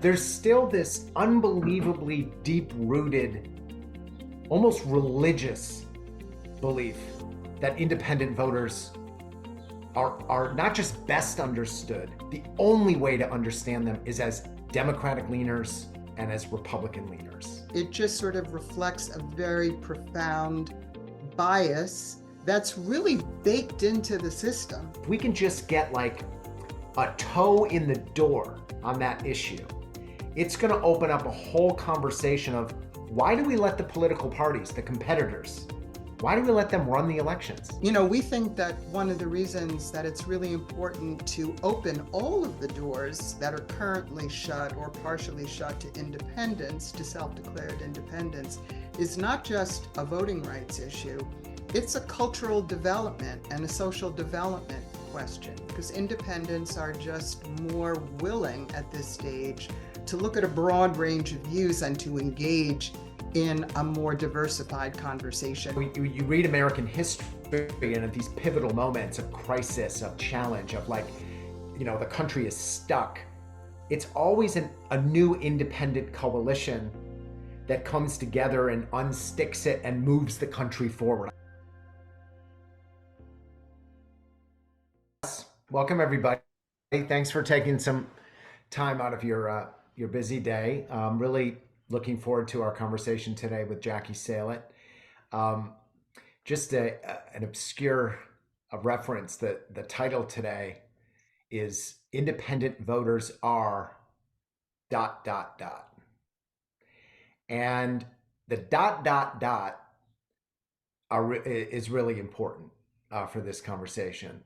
there's still this unbelievably deep-rooted, almost religious belief that independent voters are not just best understood, the only way to understand them is as Democratic leaners and as Republican leaners. It just sort of reflects a very profound bias that's really baked into the system. If we can just get like a toe in the door on that issue, it's going to open up a whole conversation of why do we let the political parties, the competitors, why do we let them run the elections? You know, we think that one of the reasons that it's really important to open all of the doors that are currently shut or partially shut to independents, to self-declared independents, is not just a voting rights issue. It's a cultural development and a social development question, because independents are just more willing at this stage to look at a broad range of views and to engage in a more diversified conversation. You read American history and at these pivotal moments of crisis, of challenge, of like, you know, the country is stuck. It's always a new independent coalition that comes together and unsticks it and moves the country forward. Welcome everybody. Thanks for taking some time out of your busy day. Really looking forward to our conversation today with Jackie Salit. Just an obscure reference. The title today is Independent Voters Are ... And the ... is really important for this conversation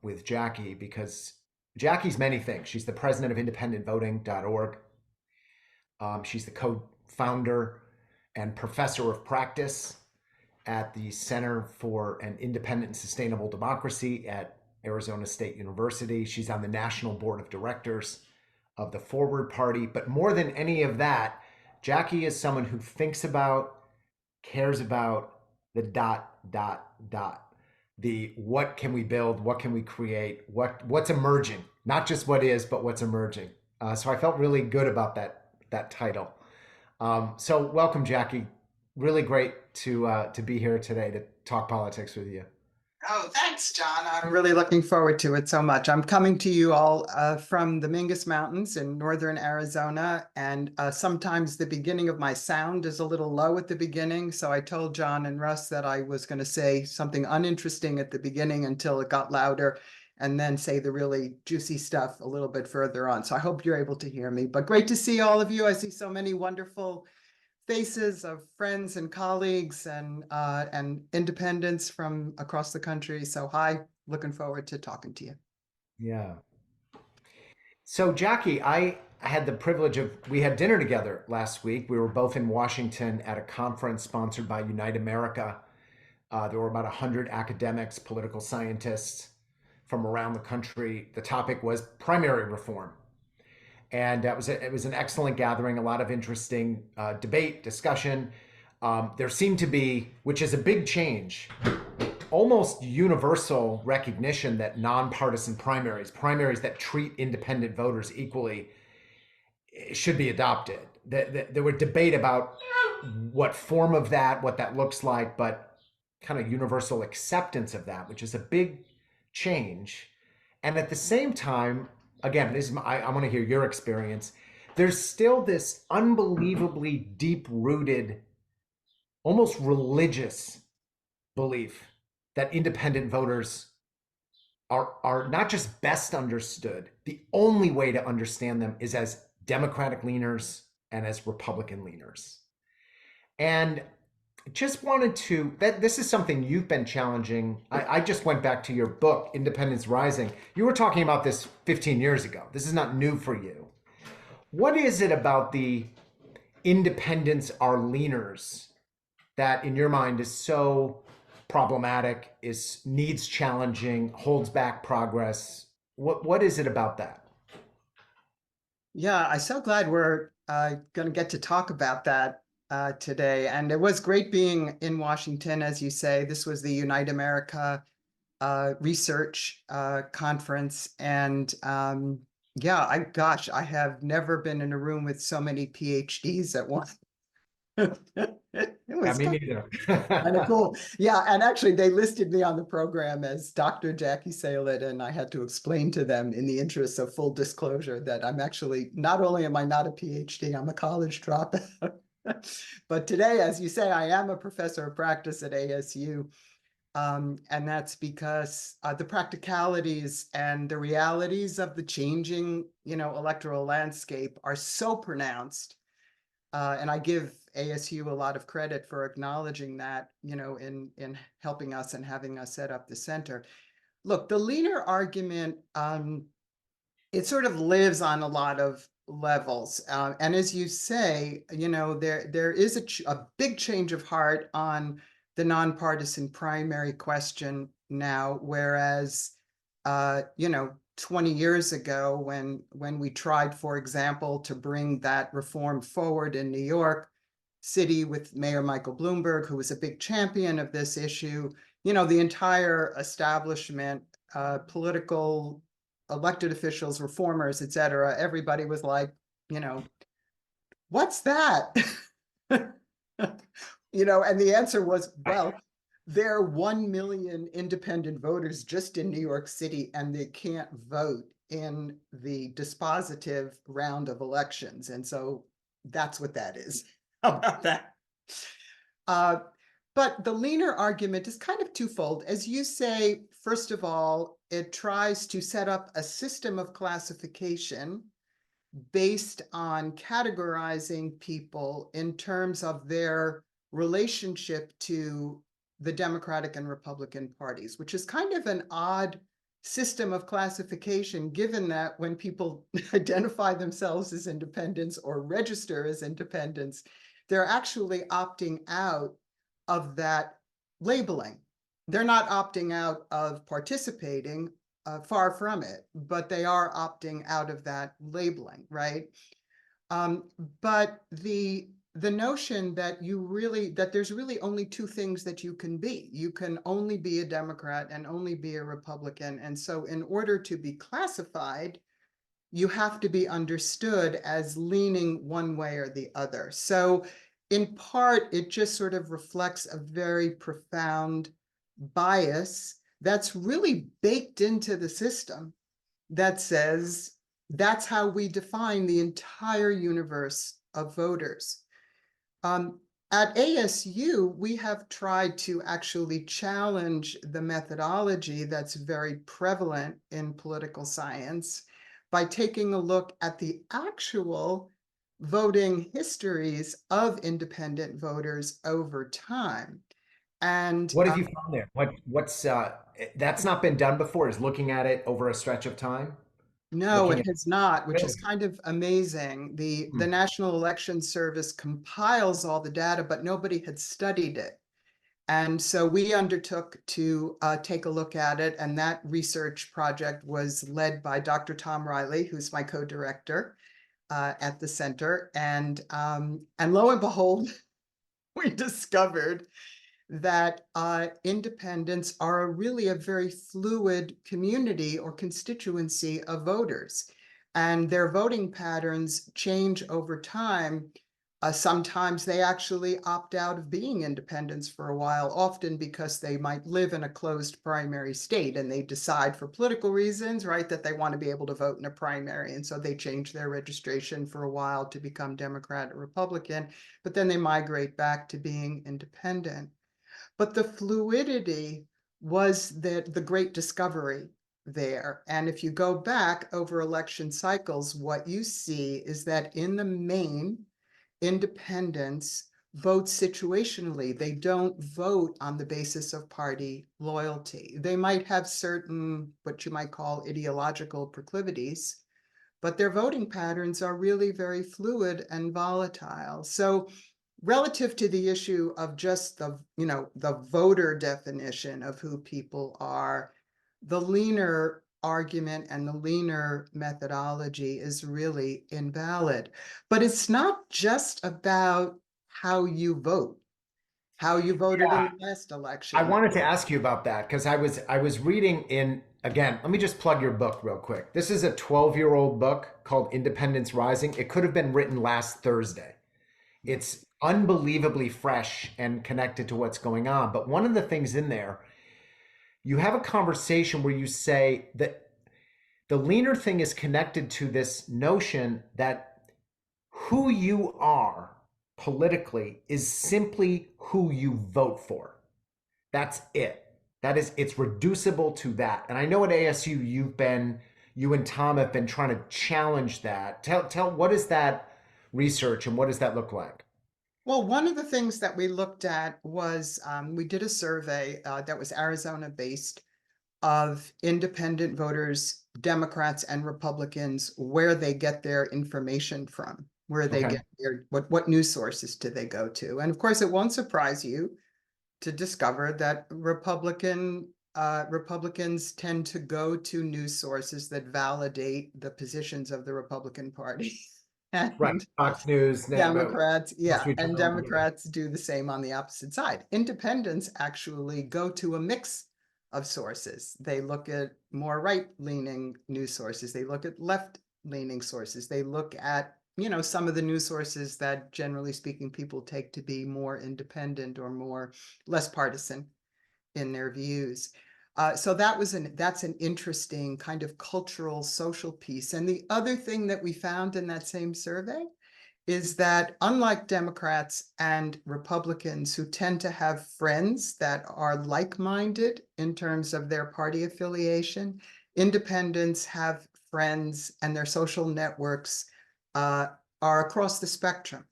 with Jackie, because Jackie's many things. She's the president of independentvoting.org. She's the co-founder and professor of practice at the Center for an Independent and Sustainable Democracy at Arizona State University. She's on the national board of directors of the Forward Party. But more than any of that, Jackie is someone who thinks about, cares about the ... The what can we build, what can we create, what's emerging, not just what is, but what's emerging. So I felt really good about that title. So welcome, Jackie. Really great to be here today to talk politics with you. Oh, thanks, John. I'm really looking forward to it so much. I'm coming to you all from the Mingus Mountains in northern Arizona, and sometimes the beginning of my sound is a little low at the beginning. So I told John and Russ that I was going to say something uninteresting at the beginning until it got louder, and then say the really juicy stuff a little bit further on. So I hope you're able to hear me. But great to see all of you. I see so many wonderful faces of friends and colleagues and independents from across the country. So hi, looking forward to talking to you. Yeah. So Jackie, I had the privilege we had dinner together last week. We were both in Washington at a conference sponsored by Unite America. There were about 100 academics, political scientists from around the country. The topic was primary reform. And it was an excellent gathering, a lot of interesting debate, discussion. There seemed to be, which is a big change, almost universal recognition that nonpartisan primaries that treat independent voters equally, should be adopted. There were debate about what form of that, what that looks like, but kind of universal acceptance of that, which is a big change. And at the same time, again, I want to hear your experience. There's still this unbelievably deep-rooted, almost religious belief that independent voters are not just best understood, the only way to understand them is as Democratic leaners and as Republican leaners. And just wanted to, this is something you've been challenging. I just went back to your book, Independence Rising. You were talking about this 15 years ago. This is not new for you. What is it about the independents are leaners that in your mind is so problematic, needs challenging, holds back progress? What is it about that? Yeah, I'm so glad we're going to get to talk about that today. And it was great being in Washington, as you say. This was the Unite America research conference. And Yeah, gosh, I have never been in a room with so many PhDs at once. It Yeah, was me neither. kind of cool. Yeah, and actually they listed me on the program as Dr. Jackie Salit, and I had to explain to them in the interest of full disclosure that I'm actually, not only am I not a PhD, I'm a college dropout. But today, as you say, I am a professor of practice at ASU. And that's because the practicalities and the realities of the changing, electoral landscape are so pronounced. And I give ASU a lot of credit for acknowledging that, in helping us and having us set up the center. Look, the leaner argument, it sort of lives on a lot of levels. And as you say, there is a big change of heart on the nonpartisan primary question now, whereas 20 years ago, when we tried, for example, to bring that reform forward in New York City with Mayor Michael Bloomberg, who was a big champion of this issue, the entire establishment, political, elected officials, reformers, et cetera, everybody was like, you know, what's that? And the answer was, well, there are 1 million independent voters just in New York City, and they can't vote in the dispositive round of elections. And so that's what that is. How about that? Uh, but the leaner argument is kind of twofold. As you say, first of all, it tries to set up a system of classification based on categorizing people in terms of their relationship to the Democratic and Republican parties, which is kind of an odd system of classification, given that when people identify themselves as independents or register as independents, they're actually opting out of that labeling. They're not opting out of participating, far from it, but they are opting out of that labeling, right? Um, but the notion that there's really only two things that you can be. You can only be a Democrat and only be a Republican. And so in order to be classified, you have to be understood as leaning one way or the other. So in part, it just sort of reflects a very profound bias that's really baked into the system that says that's how we define the entire universe of voters. Um, at ASU, we have tried to actually challenge the methodology that's very prevalent in political science by taking a look at the actual voting histories of independent voters over time. And What have you found there? What's that's not been done before, is looking at it over a stretch of time, no, looking it at has not, which is really. kind of amazing. The Hmm. National Election Service compiles all the data, but nobody had studied it. And so we undertook to take a look at it. And that research project was led by Dr. Tom Riley, who's my co-director at the center. And lo and behold, we discovered that independents are really a very fluid community or constituency of voters. And their voting patterns change over time. Sometimes they actually opt out of being independents for a while, often because they might live in a closed primary state and they decide for political reasons, right, that they want to be able to vote in a primary. And so they change their registration for a while to become Democrat or Republican, but then they migrate back to being independent. But the fluidity was the great discovery there. And if you go back over election cycles, what you see is that in the main, independents vote situationally. They don't vote on the basis of party loyalty. They might have certain, what you might call ideological proclivities, but their voting patterns are really very fluid and volatile. So relative to the issue of just the voter definition of who people are, the leaner argument and the leaner methodology is really invalid. But it's not just about how you voted in Yeah, the last I election. wanted to ask you about that because I was reading in again, let me just plug your book real quick. This is a 12-year-old book called Independence Rising. It could have been written last Thursday. It's unbelievably fresh and connected to what's going on. But one of the things in there, you have a conversation where you say that the leaner thing is connected to this notion that who you are politically is simply who you vote for. That's it. It's reducible to that. And I know at ASU you and Tom have been trying to challenge that. Tell what is that research and what does that look like? Well, one of the things that we looked at was we did a survey that was Arizona based of independent voters, Democrats and Republicans, where they get their information from, where they Okay. get their what news sources do they go to. And of course, it won't surprise you to discover that Republicans tend to go to news sources that validate the positions of the Republican Party. Right. And Fox News, Democrats, Wall yeah, Street and Journal. Democrats do the same on the opposite side. Independents actually go to a mix of sources. They look at more right-leaning news sources. They look at left-leaning sources. They look at, some of the news sources that generally speaking people take to be more independent or less partisan in their views. So that's an interesting kind of cultural social piece. And the other thing that we found in that same survey is that unlike Democrats and Republicans who tend to have friends that are like-minded in terms of their party affiliation, independents have friends and their social networks are across the spectrum.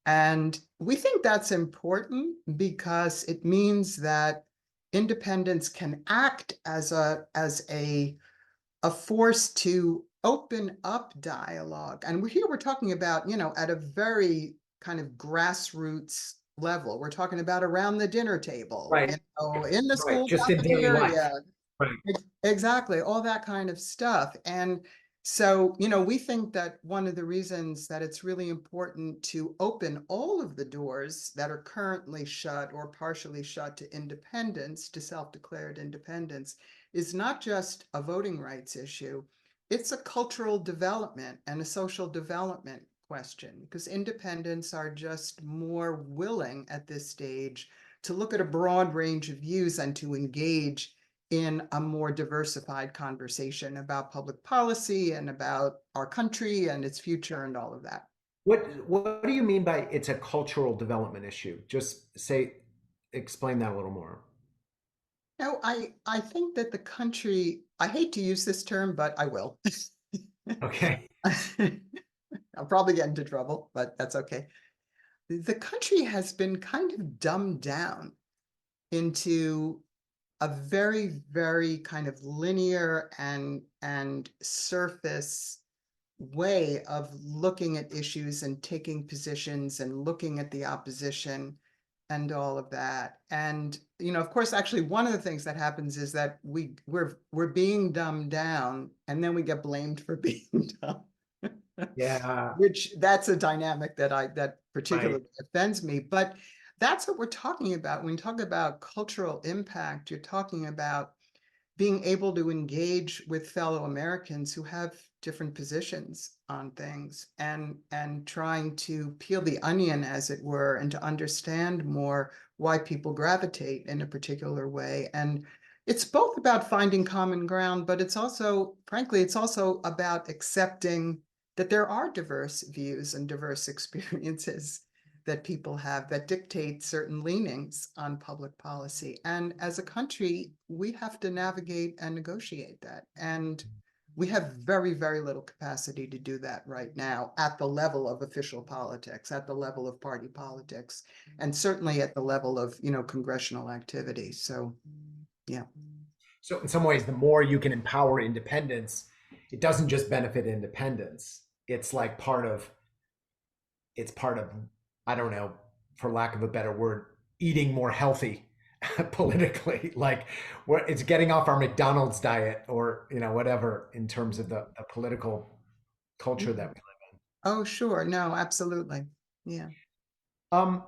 And we think that's important because it means that independents can act as a force to open up dialogue. And we're talking about, at a very kind of grassroots level. We're talking about around the dinner table, Right. in the Right. school Just in daily life. cafeteria. Right. Exactly, all that kind of stuff. And so, we think that one of the reasons that it's really important to open all of the doors that are currently shut or partially shut to independence, to self-declared independence, is not just a voting rights issue, it's a cultural development and a social development question, because independents are just more willing at this stage to look at a broad range of views and to engage in a more diversified conversation about public policy and about our country and its future and all of that. What do you mean by it's a cultural development issue? Explain that a little more. No, I think that the country, I hate to use this term, but I will. Okay. I'll probably get into trouble, but that's okay. The country has been kind of dumbed down into a very, very kind of linear and surface way of looking at issues and taking positions and looking at the opposition and all of that. And of course, actually, one of the things that happens is that we're being dumbed down, and then we get blamed for being dumb. Yeah. Which that's a dynamic that Right. particularly offends me. But that's what we're talking about. When you talk about cultural impact, you're talking about being able to engage with fellow Americans who have different positions on things and trying to peel the onion, as it were, and to understand more why people gravitate in a particular way. And it's both about finding common ground, but it's also, frankly, it's also about accepting that there are diverse views and diverse experiences that people have that dictate certain leanings on public policy. And as a country, we have to navigate and negotiate that. And we have very, very little capacity to do that right now at the level of official politics, at the level of party politics, and certainly at the level of, congressional activity. So, yeah. So in some ways, the more you can empower independence, it doesn't just benefit independence. It's part of, I don't know, for lack of a better word, eating more healthy politically. Like it's getting off our McDonald's diet or, whatever in terms of the political culture that we live Oh, sure. No, absolutely. Yeah. in.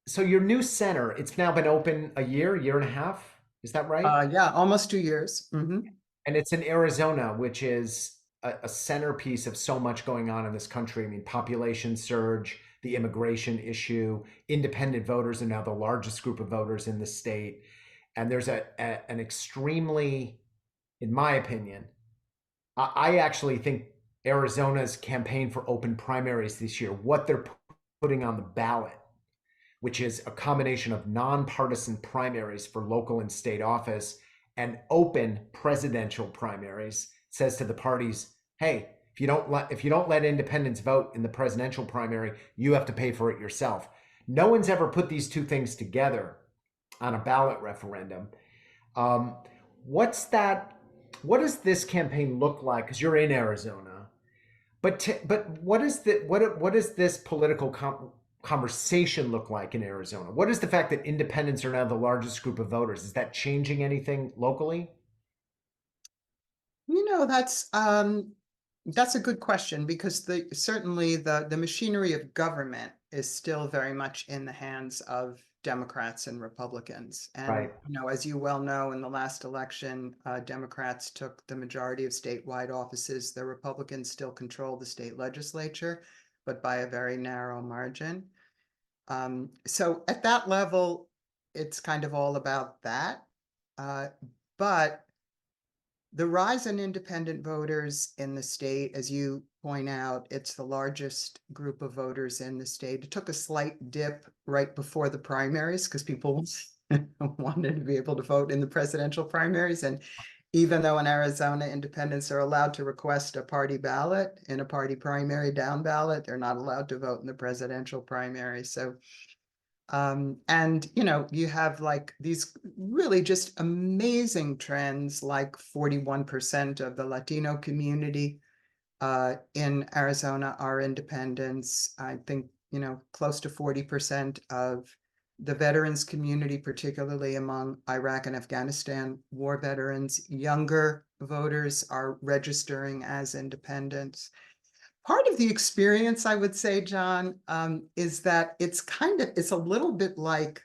So your new center, it's now been open a year and a half. Is that right? Yeah, almost 2 years. And it's in Arizona, which is a centerpiece of so much going on in this country. I mean, population surge, the immigration issue, independent voters are now the largest group of voters in the state. And there's an extremely, in my opinion, I actually think Arizona's campaign for open primaries this year, what they're putting on the ballot, which is a combination of nonpartisan primaries for local and state office and open presidential primaries, says to the parties, hey, if you don't let independents vote in the presidential primary, you have to pay for it yourself. No one's ever put these two things together on a ballot referendum. Um, what's that? What does this campaign look like? Because you're in Arizona, but what does this political conversation look like in Arizona? What is the fact that independents are now the largest group of voters? Is that changing anything locally? You know, that's a good question because certainly the machinery of government is still very much in the hands of Democrats and Republicans. And Right. as you well know, in the last election, Democrats took the majority of statewide offices. The Republicans still control the state legislature, but by a very narrow margin. So at that level, it's kind of all about that. Uh, but the rise in independent voters in the state, as you point out, it's the largest group of voters in the state. It took a slight dip right before the primaries because people wanted to be able to vote in the presidential primaries. And even though in Arizona, independents are allowed to request a party ballot in a party primary down ballot, they're not allowed to vote in the presidential primary. So and you have like these really just amazing trends, like 41% of the Latino community in Arizona are independents. I think, close to 40% of the veterans community, particularly among Iraq and Afghanistan war veterans, younger voters are registering as independents. Part of the experience, I would say, John, is that it's a little bit like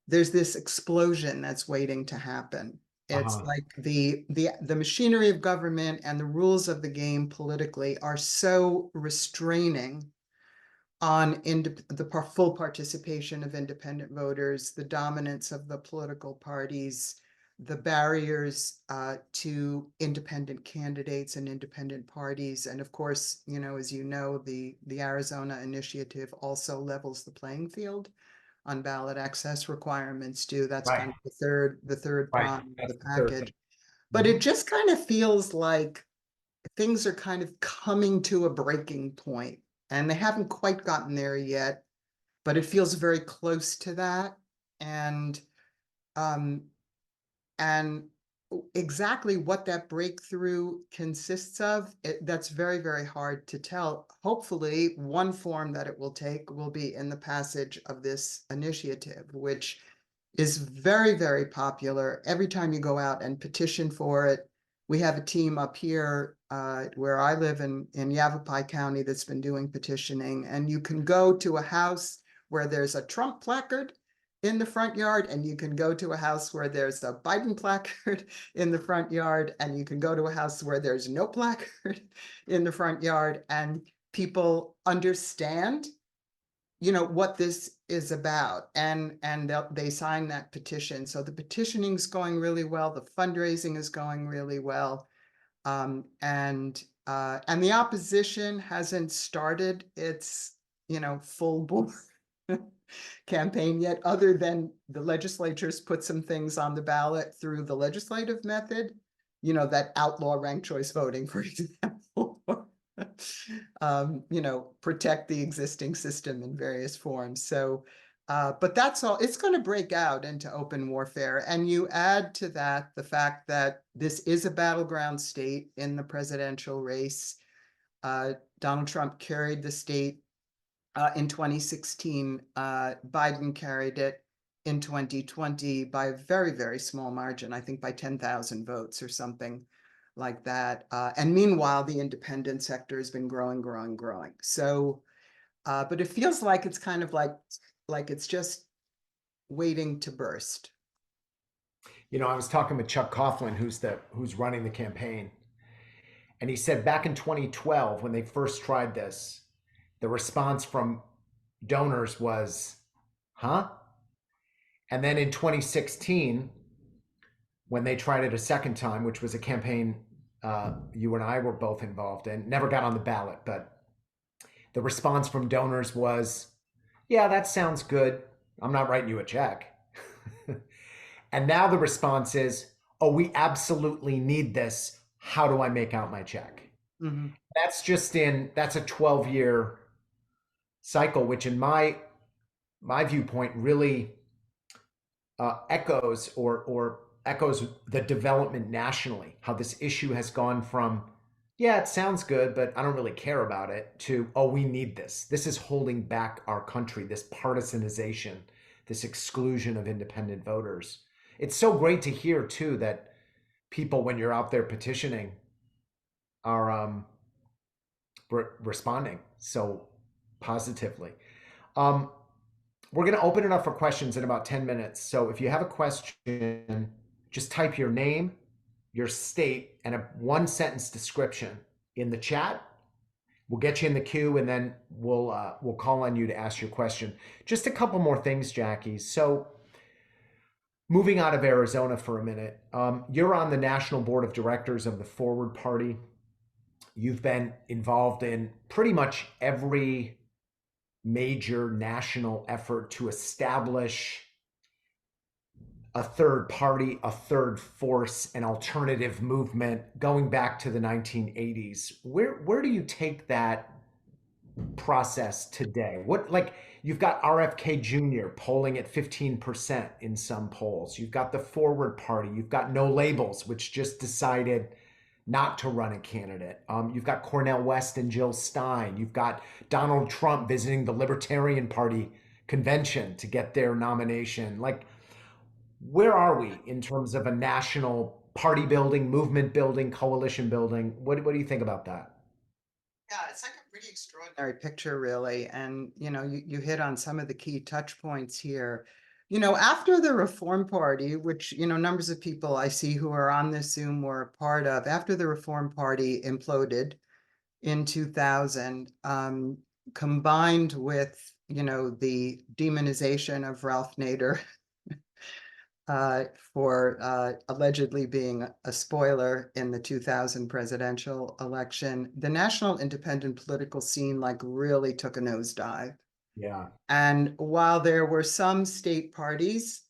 there's this explosion that's waiting to happen. It's Uh-huh. like the machinery of government and the rules of the game politically are so restraining on the full participation of independent voters, the dominance of the political parties, the barriers to independent candidates and independent parties. And of course, as you know, the Arizona initiative also levels the playing field on ballot access requirements too. That's Right. kind of the third Right. prong of That's the the third thing. package. But Mhm. it just kind of feels like things are kind of coming to a breaking point, and they haven't quite gotten there yet, but it feels very close to that. And um, and exactly what that breakthrough consists of, that's very, very hard to tell. Hopefully, one form that it will take will be in the passage of this initiative, which is very, very popular. Every time you go out and petition for it, we have a team up here where I live in Yavapai County that's been doing petitioning, and you can go to a house where there's a Trump placard in the front yard, and you can go to a house where there's a Biden placard in the front yard, and you can go to a house where there's no placard in the front yard, and people understand what this is about, and they sign that petition. So the petitioning is going really well, the fundraising is going really well, and the opposition hasn't started its full bore campaign yet, other than the legislatures put some things on the ballot through the legislative method, that outlaw ranked choice voting, for example. Protect the existing system in various forms. So, but that's all. It's going to break out into open warfare. And you add to that the fact that this is a battleground state in the presidential race. Donald Trump carried the state in 2016. Biden carried it in 2020 by a very, very small margin, I think by 10,000 votes or something like that. And meanwhile, the independent sector has been growing, growing, growing. So, but it feels like it's kind of like it's just waiting to burst. I was talking with Chuck Coughlin, who's running the campaign, and he said back in 2012 when they first tried this, the response from donors was, "Huh?" And then in 2016, when they tried it a second time, which was a campaign you and I were both involved in, never got on the ballot, but the response from donors was, "Yeah, that sounds good. I'm not writing you a check." And now the response is, "Oh, we absolutely need this. How do I make out my check?" Mhm. That's a 12-year cycle, which in my viewpoint really echoes the development nationally, how this issue has gone from, yeah, it sounds good, but I don't really care about it, to, oh, we need this. This is holding back our country, this partisanization, this exclusion of independent voters. It's so great to hear, too, that people, when you're out there petitioning, are responding so positively. Um, we're going to open it up for questions in about 10 minutes. So if you have a question, just type your name, your state, and a one sentence description in the chat. We'll get you in the queue, and then we'll call on you to ask your question. Just a couple more things, Jackie. So moving out of Arizona for a minute, you're on the national board of directors of the Forward Party. You've been involved in pretty much every major national effort to establish a third party, a third force, an alternative movement going back to the 1980s. Where do you take that process today? What, like, you've got RFK Jr. polling at 15% in some polls. You've got the Forward Party. You've got No Labels, which just decided not to run a candidate. You've got Cornel West and Jill Stein. You've got Donald Trump visiting the Libertarian Party convention to get their nomination. Like, where are we in terms of a national party building, movement building, coalition building? What do you think about that? Yeah, it's like a pretty extraordinary picture, really. And, you hit on some of the key touch points here. After the Reform Party, which, numbers of people I see who are on this Zoom were a part of, after the Reform Party imploded in 2000, combined with, the demonization of Ralph Nader for allegedly being a spoiler in the 2000 presidential election, the national independent political scene really took a nosedive. Yeah. And while there were some state parties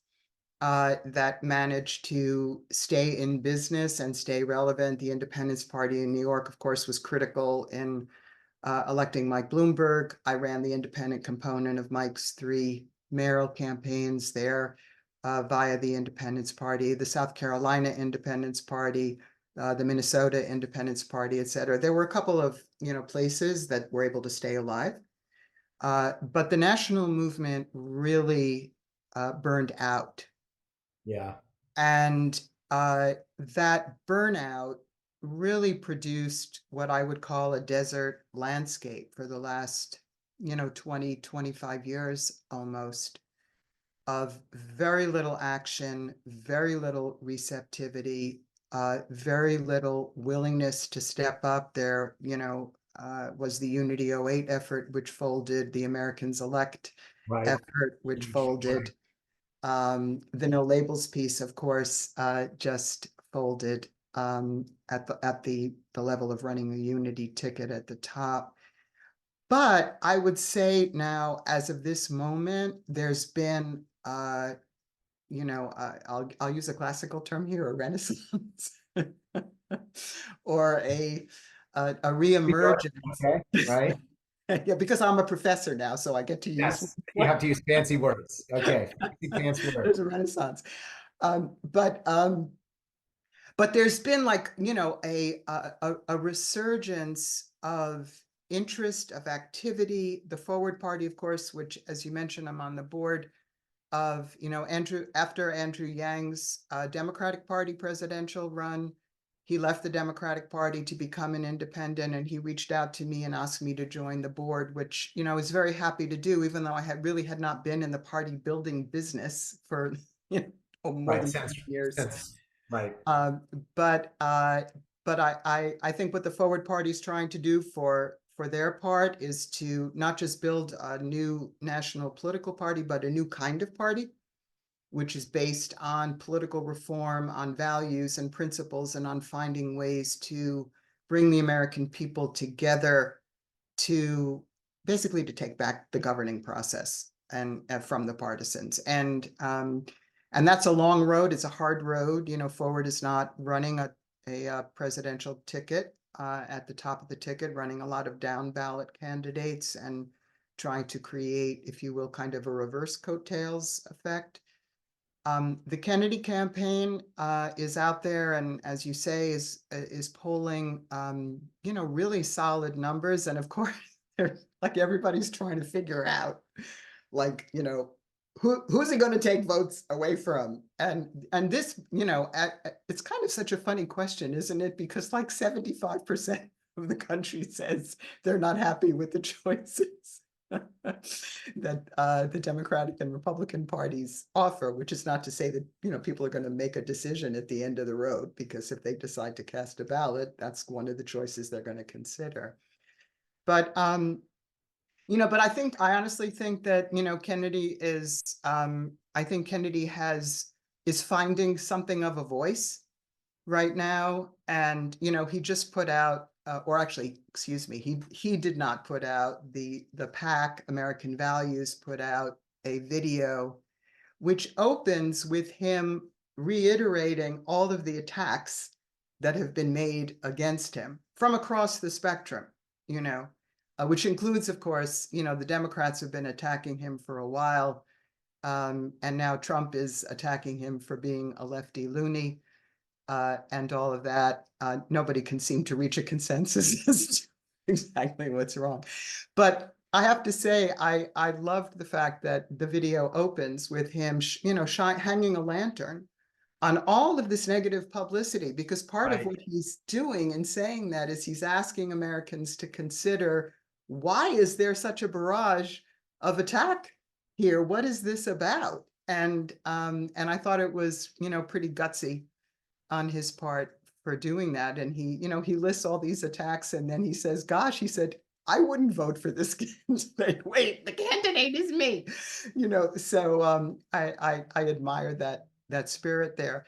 that managed to stay in business and stay relevant, the Independence Party in New York, of course, was critical in electing Mike Bloomberg. I ran the independent component of Mike's 3 mayoral campaigns there via the Independence Party, the South Carolina Independence Party, the Minnesota Independence Party, et cetera. There were a couple of places that were able to stay alive. But the national movement really burned out. Yeah. And that burnout really produced what I would call a desert landscape for the last, 20, 25 years almost, of very little action, very little receptivity, very little willingness to step up. There, was the Unity '08 effort, which folded, the Americans Elect Right. effort, which Huge. folded. The No Labels piece, of course, just folded at the level of running a Unity ticket at the top. But I would say now, as of this moment, there's been, I'll use a classical term here, a renaissance, or a reemergence. Okay. Right. Yeah, because I'm a professor now, so I get to use Yes. You have what to use fancy words. Okay. Fancy there's words. a renaissance. Um, but um, but there's been a resurgence of interest, of activity. The Forward Party, of course, which, as you mentioned, I'm on the board of, after Andrew Yang's Democratic Party presidential run, he left the Democratic Party to become an independent, and he reached out to me and asked me to join the board, which, I was very happy to do, even though I had not been in the party building business for more Right. than 20 years. Sense. Right. Um, but uh, but I think what the Forward Party is trying to do for their part is to not just build a new national political party, but a new kind of party, which is based on political reform, on values and principles, and on finding ways to bring the American people together to basically to take back the governing process and from the partisans. And that's a long road. It's a hard road. Forward is not running a presidential ticket at the top of the ticket, running a lot of down ballot candidates and trying to create, if you will, kind of a reverse coattails effect. The Kennedy campaign is out there, and as you say, is polling, really solid numbers. And of course, like everybody's trying to figure out, like, who's it going to take votes away from? And this, it's kind of such a funny question, isn't it? Because like 75% of the country says they're not happy with the choices that the Democratic and Republican parties offer, which is not to say that people are going to make a decision at the end of the road, because if they decide to cast a ballot, that's one of the choices they're going to consider. But but I honestly think that Kennedy is I think Kennedy is finding something of a voice right now. And he just put out or actually, excuse me, he did not put out, the PAC American Values put out a video which opens with him reiterating all of the attacks that have been made against him from across the spectrum, which includes, of course, the Democrats have been attacking him for a while. And now Trump is attacking him for being a lefty loony. And all of that. Nobody can seem to reach a consensus as to exactly what's wrong. But I have to say, I loved the fact that the video opens with him, hanging a lantern on all of this negative publicity, because part of Right. what he's doing in saying that is he's asking Americans to consider, why is there such a barrage of attack here? What is this about? And I thought it was, pretty gutsy on his part for doing that. And he lists all these attacks, and then he says, gosh, he said, I wouldn't vote for this candidate. Wait, the candidate is me. So I admire that spirit there.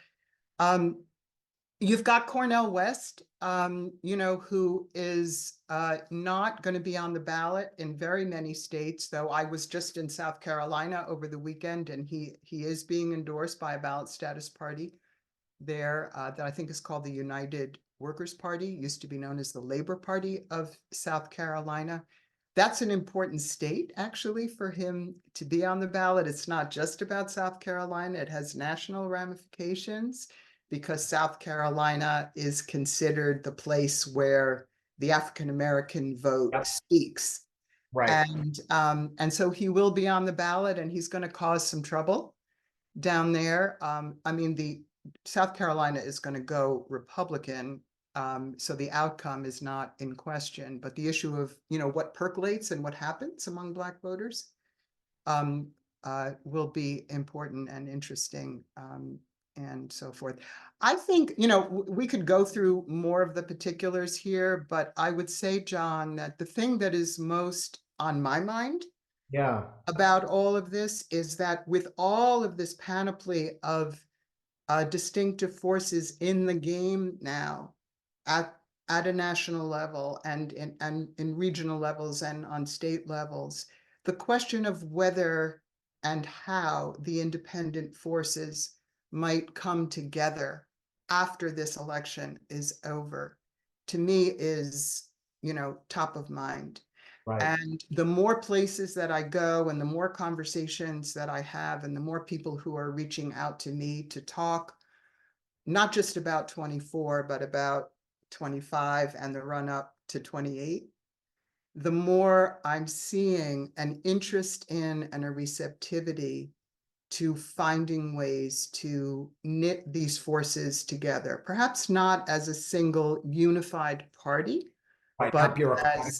You've got Cornel West, who is not going to be on the ballot in very many states, though I was just in South Carolina over the weekend, and he is being endorsed by a ballot status party there that I think is called the United Workers Party, used to be known as the Labor Party of South Carolina. That's an important state, actually, for him to be on the ballot. It's not just about South Carolina. It has national ramifications, because South Carolina is considered the place where the African-American vote Yep. speaks. Right. And so he will be on the ballot, and he's going to cause some trouble down there. I mean, the South Carolina is going to go Republican, so the outcome is not in question. But the issue of what percolates and what happens among Black voters will be important and interesting, and so forth. I think we could go through more of the particulars here, but I would say, John, that the thing that is most on my mind Yeah. about all of this is that with all of this panoply of distinctive forces in the game now at a national level and in regional levels and on state levels, the question of whether and how the independent forces might come together after this election is over, to me is, top of mind. Right. And the more places that I go and the more conversations that I have and the more people who are reaching out to me to talk, not just about 24, but about 25 and the run up to 28, the more I'm seeing an interest in and a receptivity to finding ways to knit these forces together, perhaps not as a single unified party, Right. but Not as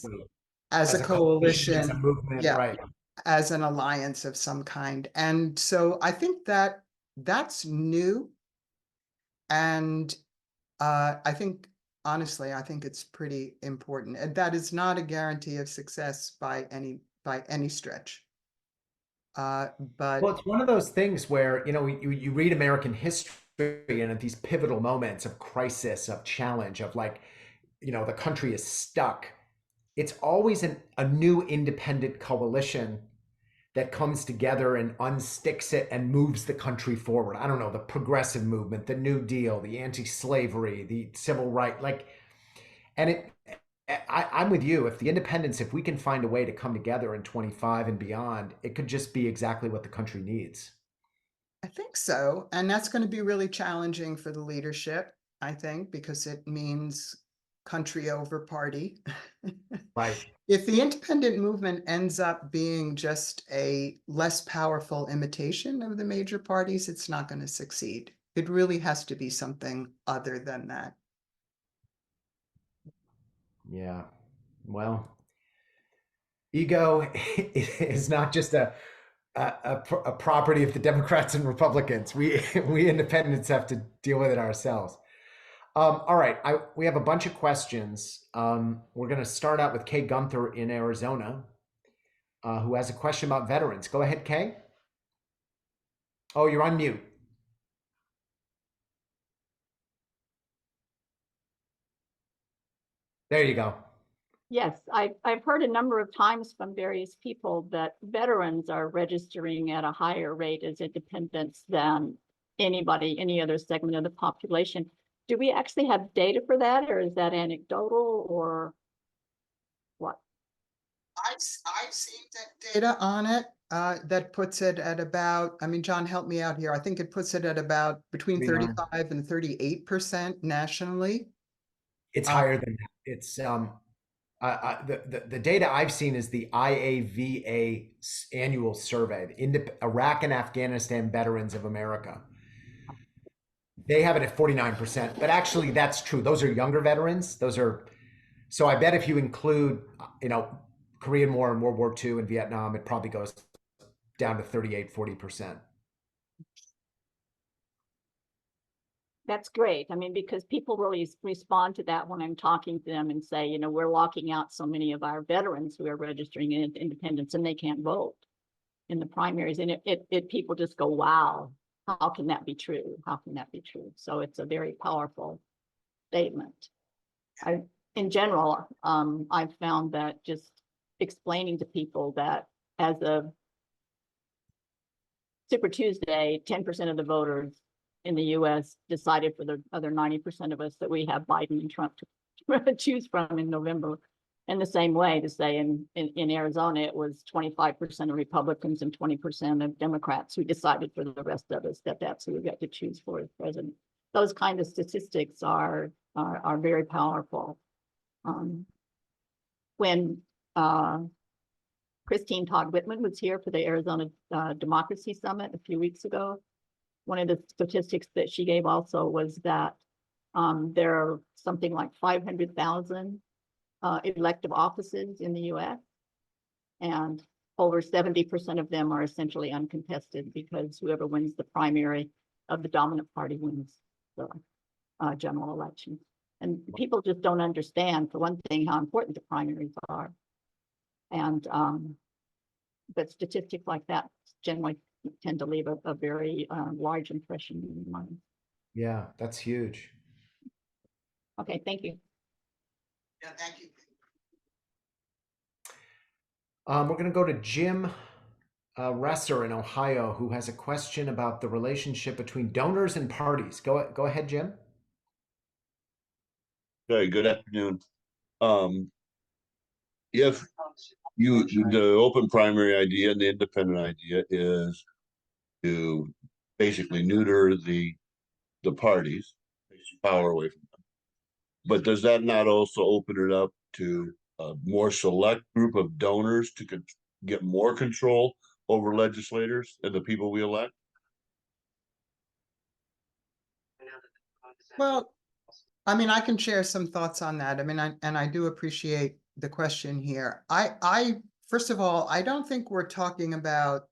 bureaucratically. a As a coalition, as a coalition, movement. yeah, Right. as an alliance of some kind. And so I think that That's new. And I think, honestly, I think it's pretty important. And that is not a guarantee of success by any stretch. But Well, it's one of those things where, you read American history and at these pivotal moments of crisis, of challenge, of like, the country is stuck. It's always a new independent coalition that comes together and unsticks it and moves the country forward. I don't know, the progressive movement, the New Deal, the anti-slavery, the civil right, and I'm with you. If the independents, if we can find a way to come together in 25 and beyond, it could just be exactly what the country needs. I think so. And that's going to be really challenging for the leadership, I think, because it means country over party. Right. If the independent movement ends up being just a less powerful imitation of the major parties, it's not going to succeed. It really has to be something other than that. Yeah. Well, ego is not just a property of the Democrats and Republicans. We independents have to deal with it ourselves. All right, we have a bunch of questions. We're going to start out with Kay Gunther in Arizona, who has a question about veterans. Go ahead, Kay. Oh, you're on mute. There you go. Yes, I've heard a number of times from various people that veterans are registering at a higher rate as independents than any other segment of the population. Do we actually have data for that, or is that anecdotal, or what? I've seen that data on it that puts it at about, I mean, John, help me out here. I think it puts it at about between 35 and 38% nationally. It's higher than that. It's the data I've seen is the IAVA annual survey, the Iraq and Afghanistan Veterans of America. They have it at 49%, but actually that's true. Those are younger veterans. So I bet if you include, Korean War and World War II and Vietnam, it probably goes down to 38, 40%. That's great. I mean, because people really respond to that when I'm talking to them and say, we're locking out so many of our veterans who are registering in independents and they can't vote in the primaries. And people just go, wow, how can that be true? How can that be true? So it's a very powerful statement. In general, I've found that just explaining to people that as of Super Tuesday, 10% of the voters in the US decided for the other 90% of us that we have Biden and Trump to choose from in November. And the same way to say in Arizona, it was 25% of Republicans and 20% of Democrats who decided for the rest of us that that's who we got to choose for as president. Those kind of statistics are very powerful. When Christine Todd Whitman was here for the Arizona Democracy Summit a few weeks ago, one of the statistics that she gave also was that there are something like 500,000 elective offices in the US, and over 70% of them are essentially uncontested because whoever wins the primary of the dominant party wins the general election. And people just don't understand, for one thing, how important the primaries are. And but statistics like that generally tend to leave a very large impression in your mind. Yeah, that's huge. Okay, thank you. Yeah, thank you. We're going to go to Jim Resser in Ohio, who has a question about the relationship between donors and parties. Go ahead, Jim. Hey, good afternoon. If the open primary idea and the independent idea is to basically neuter the parties, take power away from them. But does that not also open it up to a more select group of donors to get more control over legislators and the people we elect? Well, I mean, I can share some thoughts on that. I mean, I do appreciate the question here. I first of all, I don't think we're talking about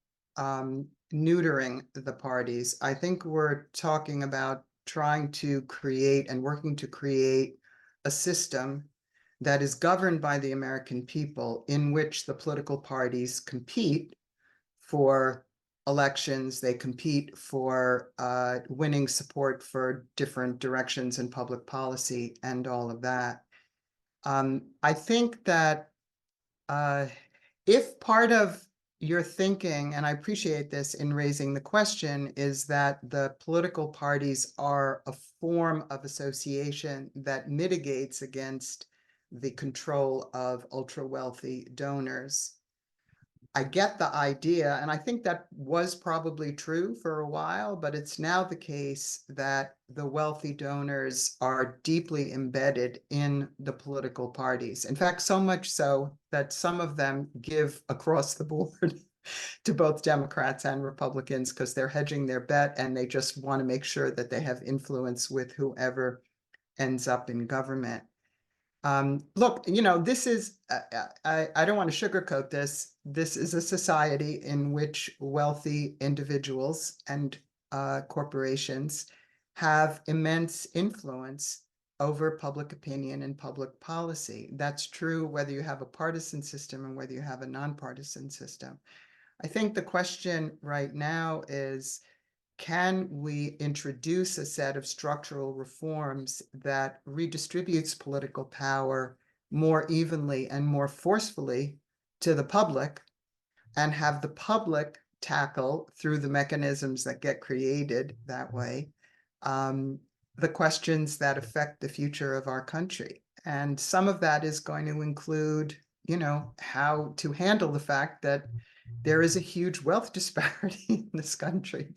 neutering the parties. I think we're talking about trying to create and working to create a system that is governed by the American people, in which the political parties compete for elections, they compete for winning support for different directions in public policy and all of that. I think that if part of your thinking, and I appreciate this in raising the question, is that the political parties are a form of association that mitigates against the control of ultra-wealthy donors. I get the idea, and I think that was probably true for a while, but it's now the case that the wealthy donors are deeply embedded in the political parties. In fact, so much so that some of them give across the board to both Democrats and Republicans because they're hedging their bet and they just want to make sure that they have influence with whoever ends up in government. Look, this is, I don't want to sugarcoat this. This is a society in which wealthy individuals and corporations have immense influence over public opinion and public policy. That's true whether you have a partisan system and whether you have a nonpartisan system. I think the question right now is, can we introduce a set of structural reforms that redistributes political power more evenly and more forcefully to the public, and have the public tackle, through the mechanisms that get created that way, the questions that affect the future of our country? And some of that is going to include, how to handle the fact that there is a huge wealth disparity in this country.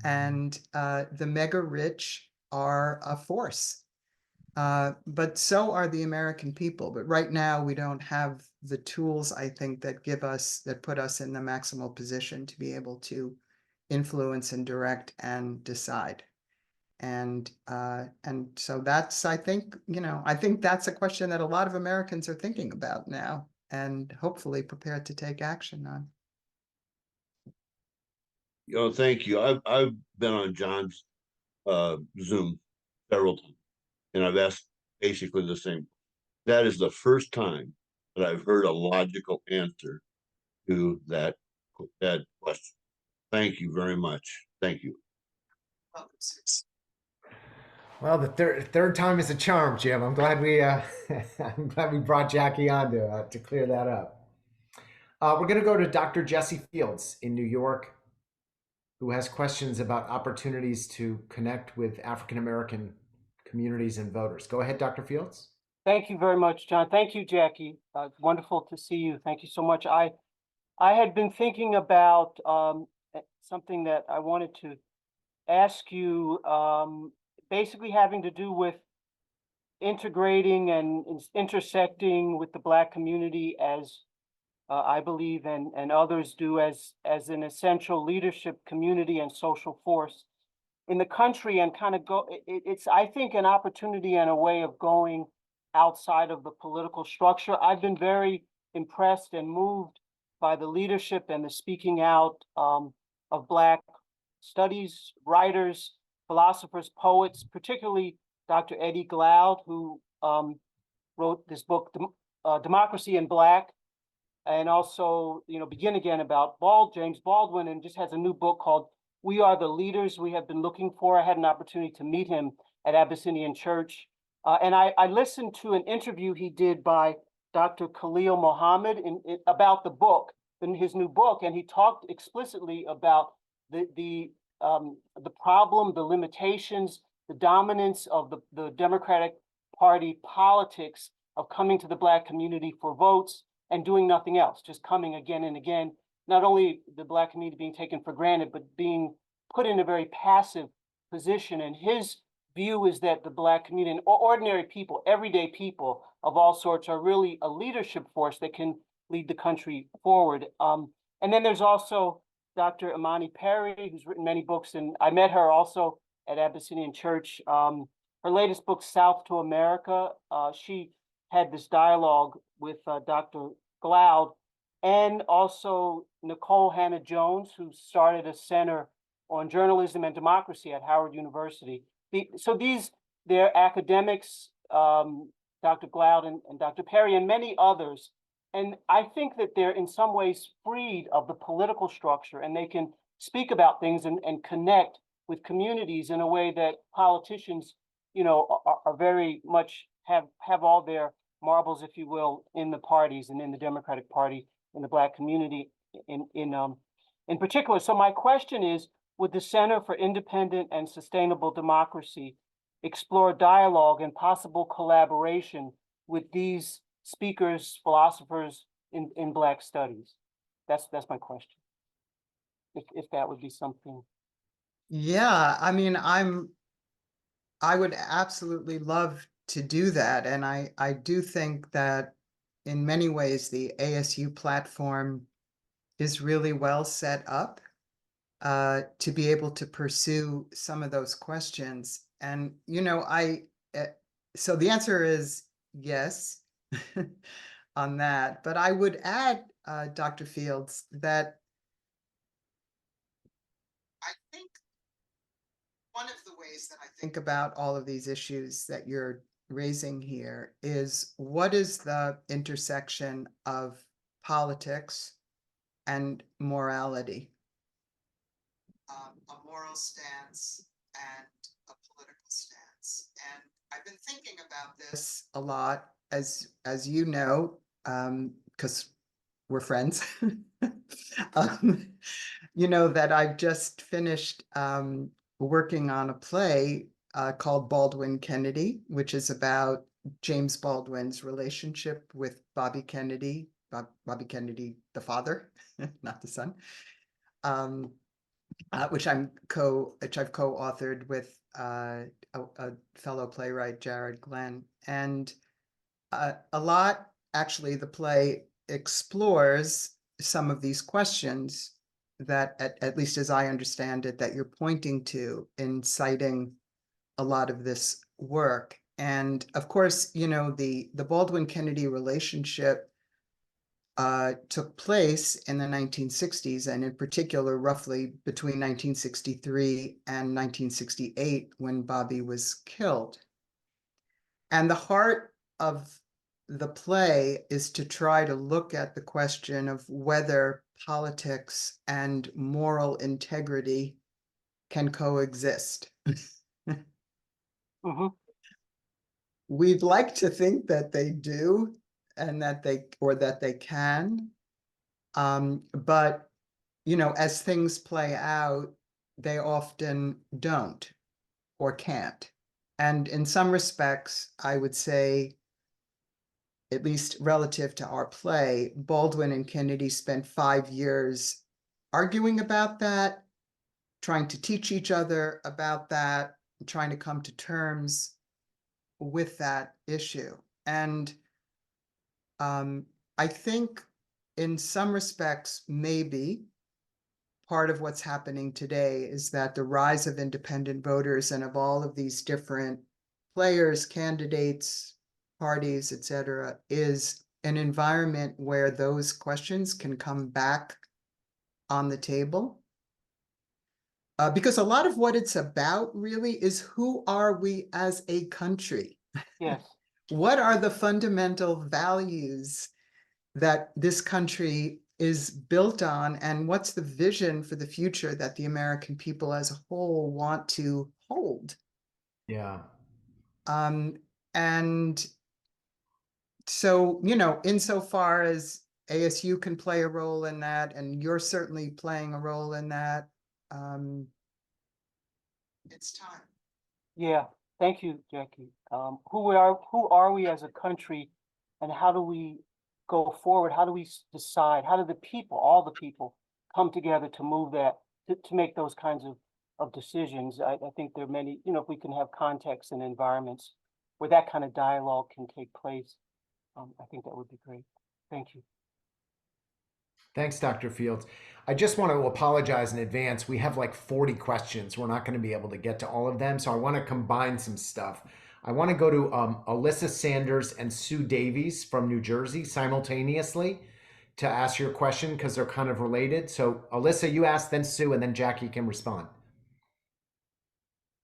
And the mega rich are a force, but so are the American people. But right now, we don't have the tools, I think, that put us in the maximal position to be able to influence and direct and decide. And so that's, I think that's a question that a lot of Americans are thinking about now, and hopefully prepared to take action on. Thank you. I've been on John's Zoom several times, and I've asked basically the same. That is the first time that I've heard a logical answer to that question. Thank you very much. Thank you. Well, the third time is a charm, Jim. I'm glad we I'm glad we brought Jackie on to clear that up. We're going to go to Dr. Jesse Fields in New York, who has questions about opportunities to connect with African American communities and voters. Go ahead, Dr. Fields. Thank you very much, John. Thank you, Jackie. Wonderful to see you. Thank you so much. I had been thinking about something that I wanted to ask you, basically having to do with integrating and intersecting with the Black community, as I believe and others do, as an essential leadership community and social force in the country, and kind of it's, I think, an opportunity and a way of going outside of the political structure. I've been very impressed and moved by the leadership and the speaking out of Black studies writers, philosophers, poets, particularly Dr. Eddie Glaude, who wrote this book, Democracy in Black, and also, Begin Again, about James Baldwin, and just has a new book called We Are the Leaders We Have Been Looking For. I had an opportunity to meet him at Abyssinian Church. And I listened to an interview he did by Dr. Khalil Mohammed about the book, in his new book, and he talked explicitly about the problem, the limitations, the dominance of the Democratic Party politics of coming to the Black community for votes and doing nothing else, just coming again and again. Not only the Black community being taken for granted, but being put in a very passive position. And his view is that the Black community, and ordinary people, everyday people of all sorts, are really a leadership force that can lead the country forward. And then there's also Dr. Imani Perry, who's written many books, and I met her also at Abyssinian Church. Her latest book, South to America, she had this dialogue with Dr. Glaude and also Nicole Hannah-Jones, who started a center on journalism and democracy at Howard University. They're academics, Dr. Gloud and Dr. Perry and many others. And I think that they're in some ways freed of the political structure, and they can speak about things and connect with communities in a way that politicians, are very much have all their marbles, if you will, in the parties and in the Democratic Party, in the Black community in particular. So my question is, would the Center for Independent and Sustainable Democracy explore dialogue and possible collaboration with these speakers, philosophers in Black studies? That's my question. If that would be something. Yeah, I mean, I would absolutely love to do that. And I do think that in many ways, the ASU platform is really well set up to be able to pursue some of those questions. And, so the answer is yes on that. But I would add, Dr. Fields, that I think one of the ways that I think about all of these issues that you're raising here is, what is the intersection of politics and morality? A moral stance and a political stance. And I've been thinking about this a lot, as you know, because we're friends. That I've just finished working on a play called Baldwin Kennedy, which is about James Baldwin's relationship with Bobby Kennedy, Bobby Kennedy, the father, not the son, which I've co-authored with a fellow playwright, Jared Glenn. And a lot, actually, the play explores some of these questions that, at least as I understand it, that you're pointing to in citing a lot of this work. And of course, the Baldwin-Kennedy relationship took place in the 1960s, and in particular, roughly between 1963 and 1968, when Bobby was killed. And the heart of the play is to try to look at the question of whether politics and moral integrity can coexist. Mm-hmm. We'd like to think that they do, and that they can. But, as things play out, they often don't or can't. And in some respects, I would say, at least relative to our play, Baldwin and Kennedy spent 5 years arguing about that, trying to teach each other about that, trying to come to terms with that issue. And I think in some respects, maybe part of what's happening today is that the rise of independent voters and of all of these different players, candidates, parties, et cetera, is an environment where those questions can come back on the table. Because a lot of what it's about really is, who are we as a country? Yes. What are the fundamental values that this country is built on, and what's the vision for the future that the American people as a whole want to hold? Yeah. And so, insofar as ASU can play a role in that, and you're certainly playing a role in that, it's time. Yeah. Thank you, Jackie. Who are we as a country, and how do we go forward? How do we decide? How do the people, all the people, come together to move that, to make those kinds of decisions? I think there are many, if we can have contexts and environments where that kind of dialogue can take place, I think that would be great. Thank you. Thanks, Dr. Fields. I just want to apologize in advance. We have like 40 questions. We're not going to be able to get to all of them. So I want to combine some stuff. I want to go to Alyssa Sanders and Sue Davies from New Jersey simultaneously. to ask your question because they're kind of related. So Alyssa, you ask, then Sue, and then Jackie can respond.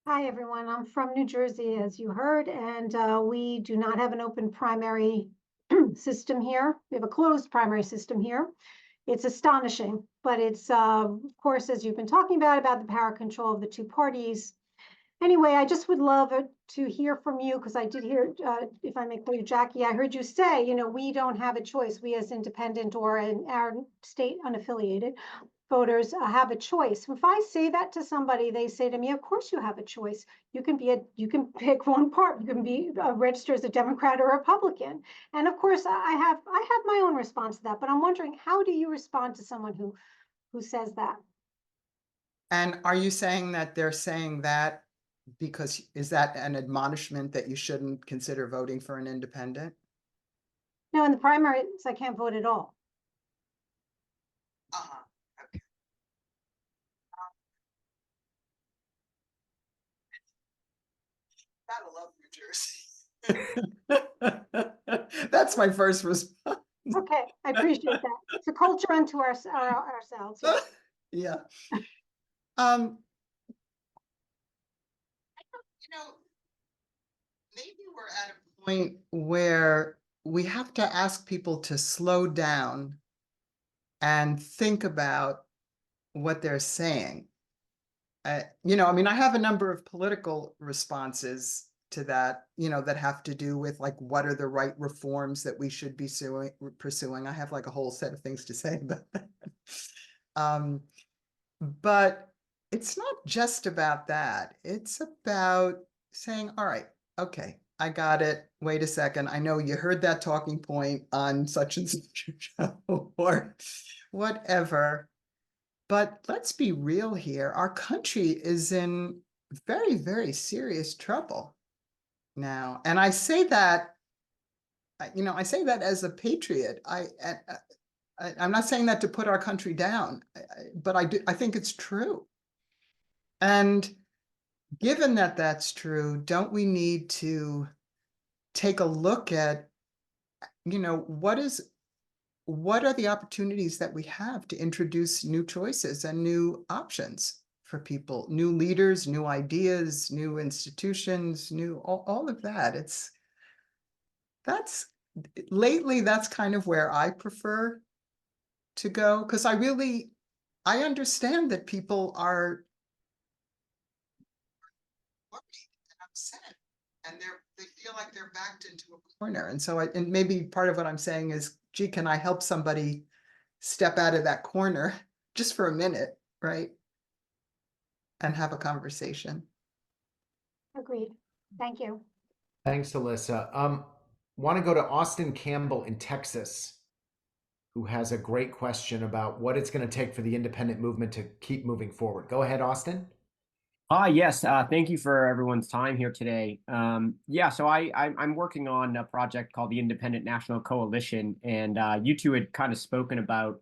Hi, everyone. I'm from New Jersey, as you heard, and we do not have an open primary system here. We have a closed primary system here. It's astonishing, but it's, of course, as you've been talking about the power control of the two parties. Anyway, I just would love to hear from you, because I did hear, if I may call you Jackie, I heard you say, we don't have a choice. We as independent or in our state unaffiliated voters have a choice. If I say that to somebody, they say to me, of course you have a choice. You can pick one part. You can be register as a Democrat or a Republican. And of course, I have my own response to that, but I'm wondering, how do you respond to someone who says that? And are you saying that they're saying that because is that an admonishment that you shouldn't consider voting for an independent? No, in the primaries, I can't vote at all. Okay. Gotta love New Jersey. That's my first response. Okay, I appreciate that. It's a culture unto ourselves. Yeah. Maybe we're at a point where we have to ask people to slow down and think about what they're saying. I have a number of political responses to that, that have to do with like, what are the right reforms that we should be pursuing? I have like a whole set of things to say about that. But it's not just about that. It's about saying, all right, okay, I got it. Wait a second. I know you heard that talking point on such and such a show or whatever. But let's be real here. Our country is in very, very serious trouble now. And I say that, I say that as a patriot. I'm not saying that to put our country down, but I think it's true. And given that that's true, don't we need to take a look at, what are the opportunities that we have to introduce new choices and new options for people, new leaders, new ideas, new institutions, all of that. Lately, that's kind of where I prefer to go, because I understand that people are worried and upset, and they feel like they're backed into a corner. And so and maybe part of what I'm saying is, gee, can I help somebody step out of that corner just for a minute, right? And have a conversation. Agreed. Thank you. Thanks, Alyssa. Want to go to Austin Campbell in Texas, who has a great question about what it's going to take for the independent movement to keep moving forward. Go ahead, Austin. Yes. Thank you for everyone's time here today. So I'm working on a project called the Independent National Coalition, and you two had kind of spoken about,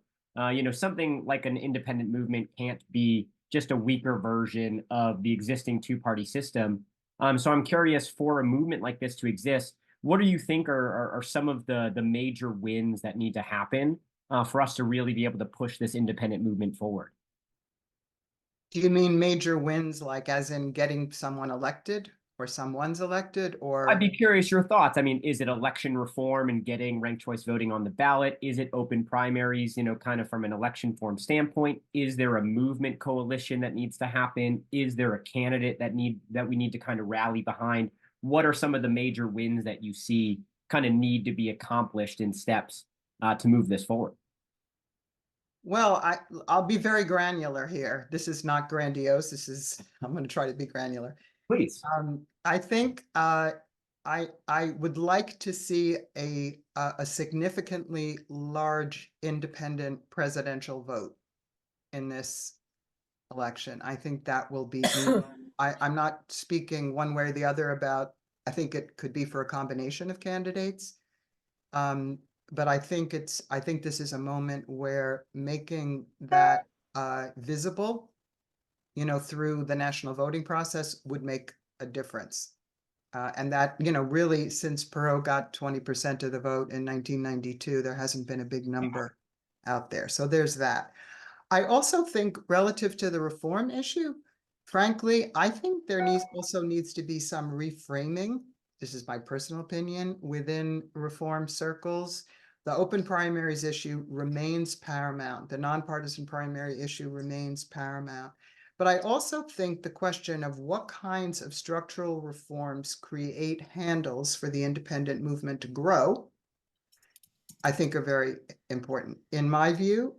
something like an independent movement can't be just a weaker version of the existing two-party system. So I'm curious, for a movement like this to exist, what do you think are some of the major wins that need to happen for us to really be able to push this independent movement forward? Do you mean major wins, like as in getting someone elected or someone's elected, or? I'd be curious your thoughts. I mean, is it election reform and getting ranked choice voting on the ballot? Is it open primaries, kind of from an election form standpoint? Is there a movement coalition that needs to happen? Is there a candidate that we need to kind of rally behind? What are some of the major wins that you see kind of need to be accomplished in steps to move this forward? Well, I'll be very granular here. This is not grandiose. I'm going to try to be granular. Please. I think I would like to see a significantly large independent presidential vote in this election. I think that will be. I'm not speaking one way or the other about. I think it could be for a combination of candidates. But I think this is a moment where making that visible, through the national voting process would make a difference. And that, really, since Perot got 20% of the vote in 1992, there hasn't been a big number out there. So there's that. I also think relative to the reform issue, frankly, I think there also needs to be some reframing. This is my personal opinion within reform circles. The open primaries issue remains paramount. The nonpartisan primary issue remains paramount. But I also think the question of what kinds of structural reforms create handles for the independent movement to grow, I think are very important. In my view,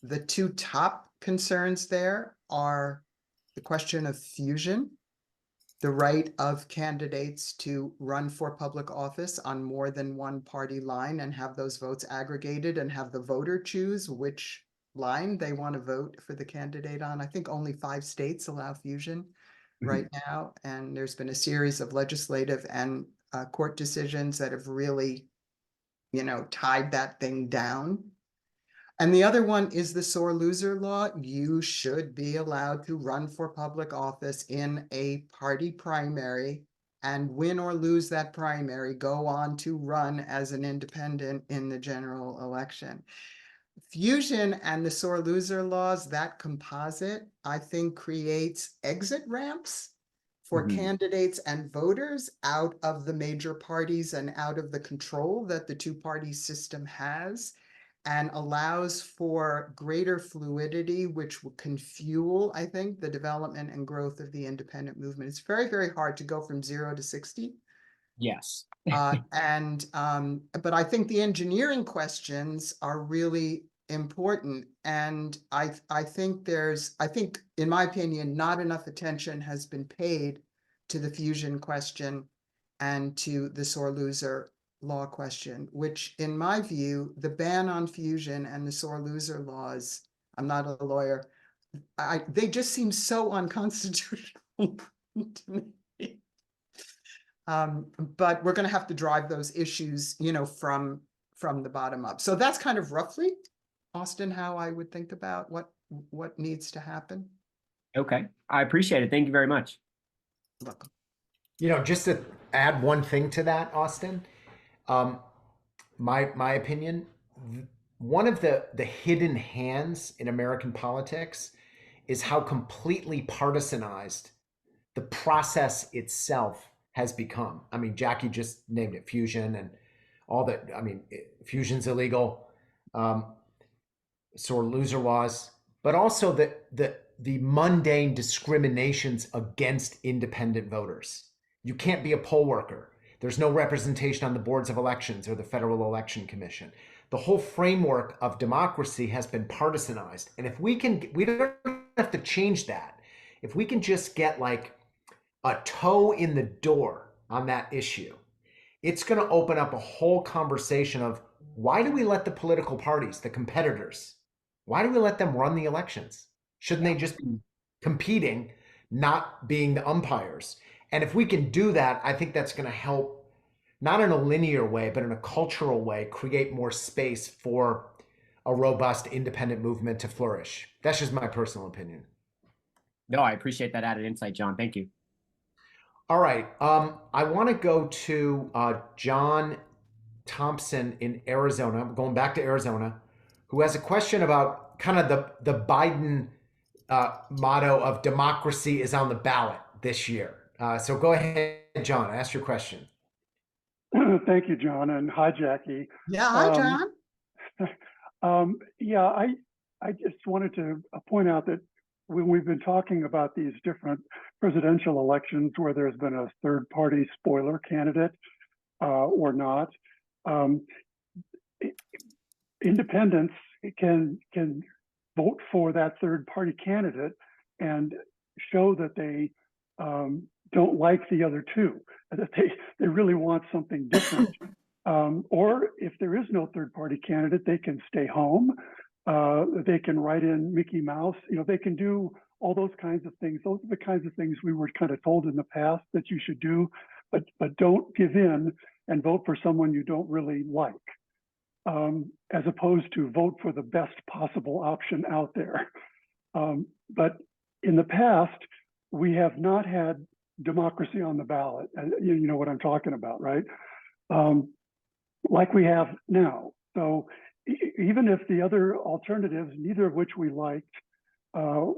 the two top concerns there are the question of fusion, the right of candidates to run for public office on more than one party line and have those votes aggregated and have the voter choose which line they want to vote for the candidate on. I think only 5 states allow fusion right now. And there's been a series of legislative and court decisions that have really, tied that thing down. And the other one is the sore loser law. You should be allowed to run for public office in a party primary and win or lose that primary, go on to run as an independent in the general election. Fusion and the sore loser laws, that composite, I think creates exit ramps for candidates and voters out of the major parties and out of the control that the two-party system has, and allows for greater fluidity, which can fuel, I think, the development and growth of the independent movement. It's very, very hard to go from 0 to 60. Yes. But I think the engineering questions are really important. And I think in my opinion, not enough attention has been paid to the fusion question and to the sore loser law question, which in my view, the ban on fusion and the sore loser laws, I'm not a lawyer, they just seem so unconstitutional to me. But we're going to have to drive those issues, from the bottom up. So that's kind of roughly, Austin, how I would think about what needs to happen. Okay, I appreciate it. Thank you very much. Welcome. Just to add one thing to that, Austin, my opinion, one of the hidden hands in American politics is how completely partisanized the process itself has become. I mean, Jackie just named it fusion and all that. I mean, fusion's illegal, sore loser laws, but also the mundane discriminations against independent voters. You can't be a poll worker. There's no representation on the boards of elections or the Federal Election Commission. The whole framework of democracy has been partisanized. And if we don't have to change that. If we can just get like a toe in the door on that issue, it's going to open up a whole conversation of why do we let the political parties, the competitors, why do we let them run the elections? Shouldn't they just be competing, not being the umpires? And if we can do that, I think that's going to help, not in a linear way, but in a cultural way, create more space for a robust independent movement to flourish. That's just my personal opinion. No, I appreciate that added insight, John. Thank you. All right. I want to go to John Thompson in Arizona. I'm going back to Arizona, who has a question about kind of the Biden motto of democracy is on the ballot this year. So go ahead, John, ask your question. Thank you, John, and hi, Jackie. Yeah, hi, John. I just wanted to point out that when we've been talking about these different presidential elections where there's been a third-party spoiler candidate or not, independents can vote for that third-party candidate and show that they don't like the other two, that they really want something different. Or if there is no third-party candidate, they can stay home. They can write in Mickey Mouse. They can do all those kinds of things. Those are the kinds of things we were kind of told in the past that you should do, but don't give in and vote for someone you don't really like, as opposed to vote for the best possible option out there. But in the past, we have not had democracy on the ballot. You know what I'm talking about, right? Like we have now. So even if the other alternatives, neither of which we liked, one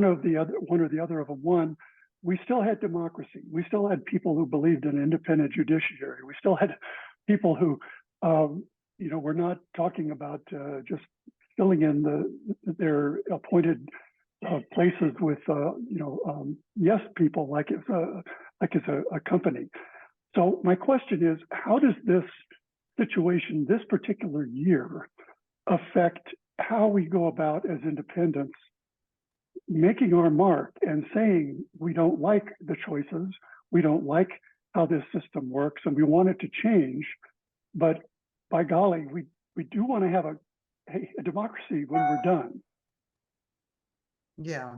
or the other of them won, we still had democracy. We still had people who believed in an independent judiciary. We still had people who, were not talking about just filling in their appointed places with, yes people like it's a company. So my question is, how does this situation, this particular year, affect how we go about as independents making our mark and saying we don't like the choices, we don't like how this system works, and we want it to change, but by golly, we do want to have a democracy when we're done. Yeah.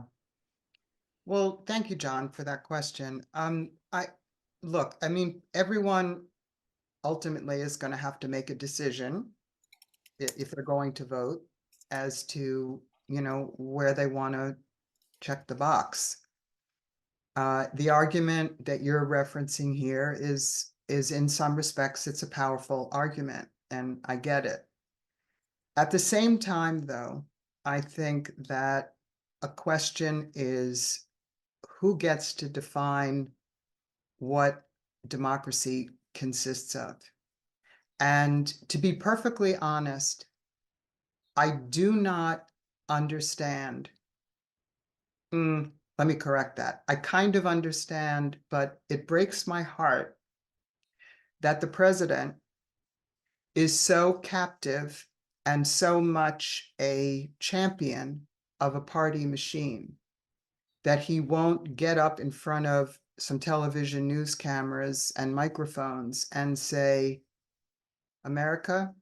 Well, thank you, John, for that question. Look, I mean, everyone ultimately is going to have to make a decision if they're going to vote as to, where they want to check the box. The argument that you're referencing here is in some respects, it's a powerful argument, and I get it. At the same time, though, I think that a question is who gets to define what democracy consists of. And to be perfectly honest, I do not understand. Let me correct that. I kind of understand, but it breaks my heart that the president is so captive and so much a champion of a party machine that he won't get up in front of some television news cameras and microphones and say, America,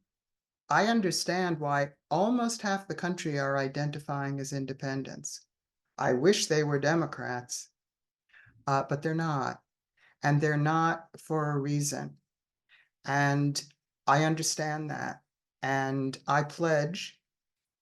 I understand why almost half the country are identifying as independents. I wish they were Democrats, but they're not. And they're not for a reason. And I understand that. And I pledge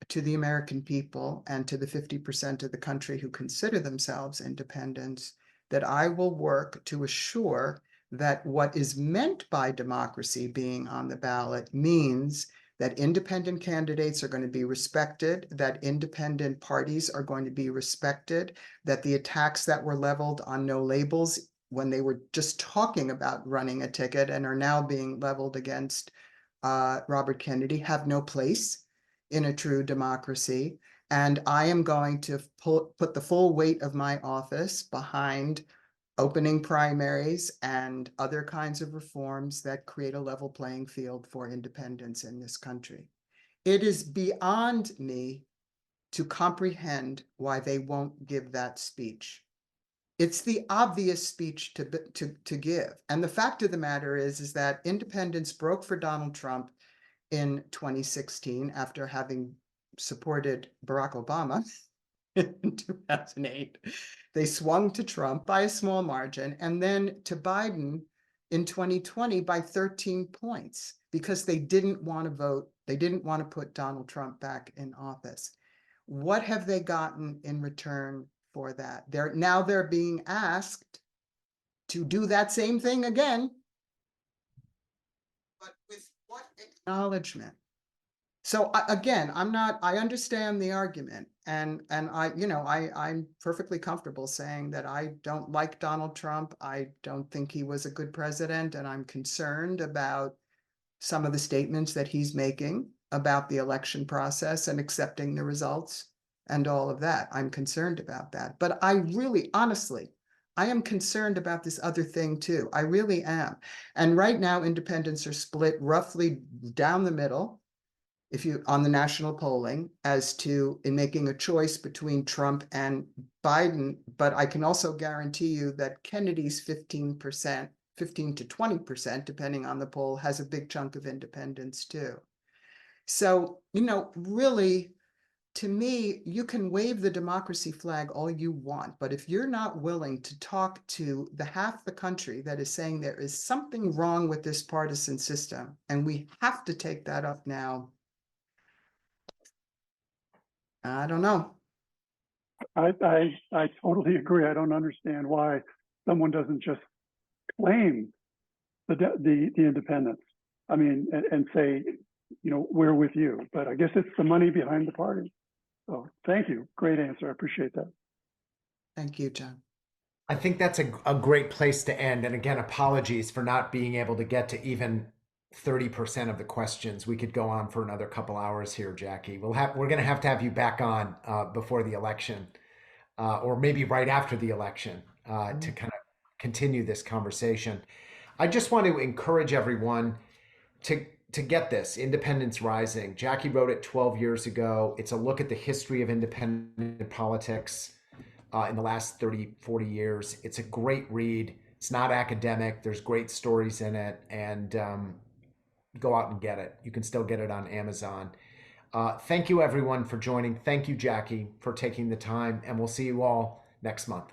to the American people and to the 50% of the country who consider themselves independents that I will work to assure that what is meant by democracy being on the ballot means that independent candidates are going to be respected, that independent parties are going to be respected, that the attacks that were leveled on no labels when they were just talking about running a ticket and are now being leveled against Robert Kennedy have no place in a true democracy. And I am going to put the full weight of my office behind opening primaries and other kinds of reforms that create a level playing field for independence in this country. It is beyond me to comprehend why they won't give that speech. It's the obvious speech to give. And the fact of the matter is that independents broke for Donald Trump in 2016 after having supported Barack Obama in 2008. They swung to Trump by a small margin and then to Biden in 2020 by 13 points because they didn't want to vote. They didn't want to put Donald Trump back in office. What have they gotten in return for that? They're being asked to do that same thing again, but with what acknowledgement? So again, I understand the argument, and I'm perfectly comfortable saying that I don't like Donald Trump. I don't think he was a good president, and I'm concerned about some of the statements that he's making about the election process and accepting the results and all of that. I'm concerned about that. But I really, honestly, I am concerned about this other thing too. I really am. And right now, independents are split roughly down the middle, on the national polling, as to in making a choice between Trump and Biden. But I can also guarantee you that Kennedy's 15% to 20%, depending on the poll, has a big chunk of independents too. So, really, to me, you can wave the democracy flag all you want, but if you're not willing to talk to the half the country that is saying there is something wrong with this partisan system, and we have to take that up now, I don't know. I totally agree. I don't understand why someone doesn't just claim the independence. I mean, and say, we're with you. But I guess it's the money behind the party. So thank you. Great answer. I appreciate that. Thank you, John. I think that's a great place to end. And again, apologies for not being able to get to even 30% of the questions. We could go on for another couple hours here, Jackie. We're going to have you back on before the election, or maybe right after the election, to kind of continue this conversation. I just want to encourage everyone to get this, Independence Rising. Jackie wrote it 12 years ago. It's a look at the history of independent politics in the last 30, 40 years. It's a great read. It's not academic. There's great stories in it, and go out and get it. You can still get it on Amazon. Thank you, everyone, for joining. Thank you, Jackie, for taking the time, and we'll see you all next month.